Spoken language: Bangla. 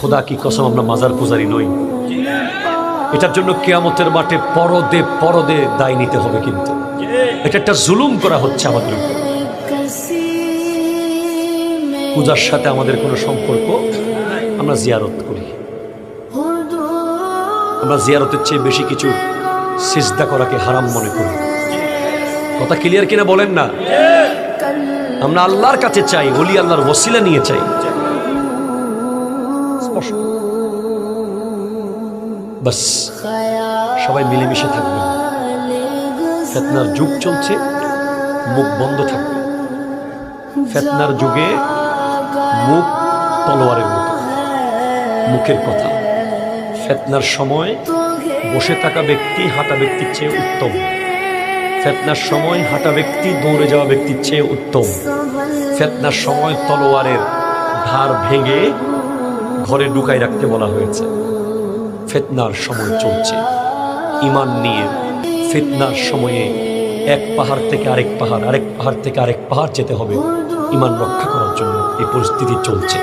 খোদা কি কসম, আমরা মাজার পূজারি নই। এটার জন্য কিয়ামতের মাঠে পরদে পরদে দায় নিতে হবে, কিন্তু এটা একটা জুলুম করা হচ্ছে আমাদের উপর। পূজার সাথে আমাদের কোনো সম্পর্ক, আমরা জিয়ারত করি। আমরা জিয়ারতের চেয়ে বেশি কিছু সিজদা করাকে হারাম মনে করি। কথা ক্লিয়ার কিনা বলেন না? আমরা আল্লাহর কাছে চাই, ওলি আল্লাহর ওসিলা নিয়ে চাই। বাস সবাই মিলেমিশে থাকবে। ফিতনার যুগ চলছে, মুখ বন্ধ থাকবে। ফিতনার যুগে মুখ তলোয়ারের মতো, মুখের কথা। ফিতনার সময় বসে থাকা ব্যক্তি হাঁটা ব্যক্তির চেয়ে উত্তম। ফিতনার সময় হাঁটা ব্যক্তি দৌড়ে যাওয়া ব্যক্তির চেয়ে উত্তম। ফিতনার সময় তলোয়ারের ধার ভেঙে ঘরে ঢুকাই রাখতে বলা হয়েছে। ফিতনার সময় চলছে, ঈমান নিয়ে ফিতনার সময়ে এক পাহাড় থেকে আরেক পাহাড়, আরেক পাহাড় থেকে আরেক পাহাড় যেতে হবে ঈমান রক্ষা করার জন্য। এই পরিস্থিতি চলছে।